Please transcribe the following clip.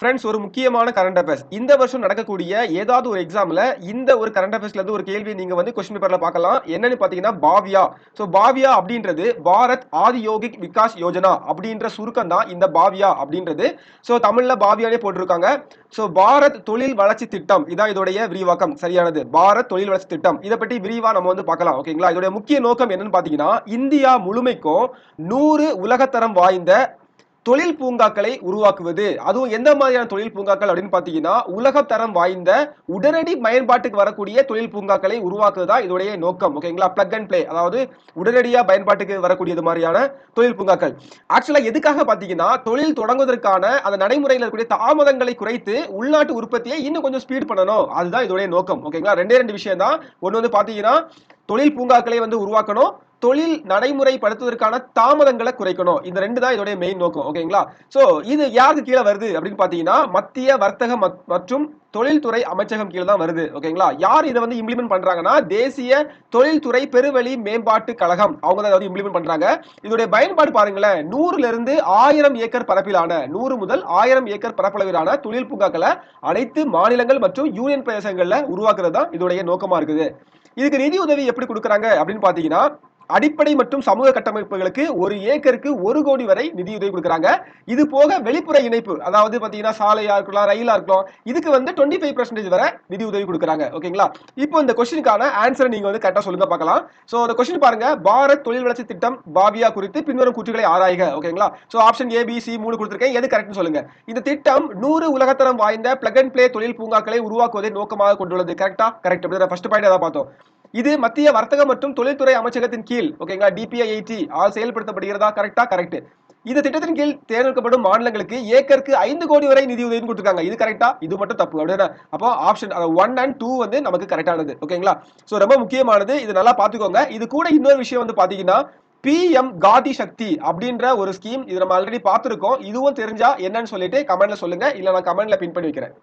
Friends, ஒரு முக்கியமான current affairs. இந்த வருஷம் நடக்கக்கூடிய ஏதாவது ஒரு எக்ஸாம்ல இந்த ஒரு கரண்ட் அஃபேர்ஸ்ல இருந்து ஒரு கேள்வி நீங்க வந்து கொஸ்டின் பேப்பர்ல பார்க்கலாம். என்னன்னு பார்த்தீங்கன்னா பாவியா. பாவியா அப்படின்றது பாரத் ஆதியோகிக் விகாஸ் யோஜனா அப்படின்ற சுருக்கம் தான் இந்த பாவியா அப்படின்றது. தமிழ்ல பாவியானே போட்டிருக்காங்க. பாரத் தொழில் வளர்ச்சி திட்டம் இதான் இதோடைய விரிவாக்கம். சரியானது. பாரத் தொழில் வளர்ச்சி திட்டம். இதை பற்றி விரிவா நம்ம வந்து பார்க்கலாம். ஓகேங்களா? இதோட முக்கிய நோக்கம் என்னன்னு பார்த்தீங்கன்னா இந்தியா முழுமைக்கும் 100 உலகத்தரம் வாய்ந்த தொழில் பூங்காக்களை உருவாக்குவது. அதுவும் எந்த மாதிரியான தொழில் பூங்காக்கள் அப்படின்னு பாத்தீங்கன்னா உலகத்தரம் வாய்ந்த உடனடி பயன்பாட்டுக்கு வரக்கூடிய தொழில் பூங்காக்களை உருவாக்குவதுதான் இதோடைய நோக்கம். ஓகேங்களா? பிளக் அண்ட் பிளே, அதாவது உடனடியா பயன்பாட்டுக்கு வரக்கூடியது மாதிரியான தொழில் பூங்காக்கள். ஆக்சுவலா எதுக்காக பாத்தீங்கன்னா தொழில் தொடங்குவதற்கான அந்த நடைமுறையில் இருக்கக்கூடிய தாமதங்களை குறைத்து உள்நாட்டு உற்பத்தியை இன்னும் கொஞ்சம் ஸ்பீட் பண்ணணும். அதுதான் இதோடைய நோக்கம். ஓகேங்களா? ரெண்டு விஷயம் தான். ஒன்னு வந்து பாத்தீங்கன்னா தொழில் பூங்காக்களை வந்து உருவாக்கணும், தொழில் நடைமுறைப்படுத்துவதற்கான தாமதங்களை குறைக்கணும். இந்த ரெண்டு தான் இதோட மெயின் நோக்கம். ஓகேங்களா? இது யாருக்கு கீழே வருது அப்படின்னு பாத்தீங்கன்னா மத்திய வர்த்தக மற்றும் தொழில்துறை அமைச்சகம் கீழே தான் வருது. ஓகேங்களா? யார் இதை வந்து இம்ப்ளிமெண்ட் பண்றாங்கன்னா தேசிய தொழில்துறை பெருவழி மேம்பாட்டு கழகம். அவங்க தான் இம்ப்ளிமெண்ட் பண்றாங்க. இதோடைய பயன்பாடு பாருங்களேன், 100ல இருந்து 1000 ஏக்கர் பரப்பிலான 100 முதல் 1000 ஏக்கர் பரப்பளவிலான தொழில் பூங்காக்களை அனைத்து மாநிலங்கள் மற்றும் யூனியன் பிரதேசங்கள்ல உருவாக்குறது தான் இதோடைய நோக்கமா இருக்குது. இதுக்கு நிதி உதவி எப்படி கொடுக்குறாங்க அப்படின்னு பாத்தீங்கன்னா அடிப்படை மற்றும் சமூக கட்டமைப்புகளுக்கு 1 ஏக்கருக்கு 1 கோடி வரை நிதியுதவி கொடுக்குறாங்க. இது போக வெளிப்புற இணைப்பு, அதாவது பாத்தீங்கன்னா சாலையா இருக்கலாம், ரயிலா இருக்கலாம், இதுக்கு வந்து 25% வரை நிதி உதவி கொடுக்குறாங்க. ஓகேங்களா? இப்போ இந்த கொஸ்டினுக்கான ஆன்சரை நீங்க வந்து கரெக்டா சொல்லுங்க பார்க்கலாம். இந்த கொஸ்டின் பாருங்க, பாரத் தொழில் வளர்ச்சி திட்டம் பாவியா குறித்து பின்வரும் கூற்றுகளை ஆராய்க. ஓகேங்களா? ஆப்ஷன் ஏ பி சி 3 கொடுத்திருக்கேன். எது கரெக்ட்னு சொல்லுங்க. இந்த திட்டம் 100 உலகத்தரம் வாய்ந்த பிளக் அண்ட் பிளே தொழில் பூங்காக்களை உருவாக்குவதை நோக்கமாக கொண்டுள்ளது. கரெக்டா? கரெக்ட். ஃபர்ஸ்ட் பாயிண்ட் அதான் பார்த்தோம். இது மத்திய வர்த்தக மற்றும் தொழில்துறை அமைச்சகத்தின் கீழ், ஓகேங்களா, DPIIT ஆல் செயல்படுத்தப்படுகிறதா? கரெக்டா? கரெக்ட். இந்த திட்டத்தின் கீழ் தேர்ந்தெடுக்கப்படும் மாநிலங்களுக்கு ஏக்கருக்கு 5 கோடி வரை நிதி உதவி கொடுத்திருக்காங்க. இது கரெக்டா? இது மட்டும் தப்பு. அப்படின்னா அப்போ ஆப்ஷன் 1 and 2 வந்து நமக்கு கரெக்டானது. ஓகேங்களா? ரொம்ப முக்கியமானது. இது நல்லா பாத்துக்கோங்க. இது கூட இன்னொரு விஷயம் வந்து பாத்தீங்கன்னா PM காதி சக்தி அப்படின்ற ஒரு ஸ்கீம். இது நம்ம ஆல்ரெடி பார்த்திருக்கோம். இதுவும் தெரிஞ்சா என்னன்னு சொல்லிட்டு கமெண்ட்ல சொல்லுங்க. இல்ல நான் கமெண்ட்ல பின் பண்ணி வைக்கிறேன்.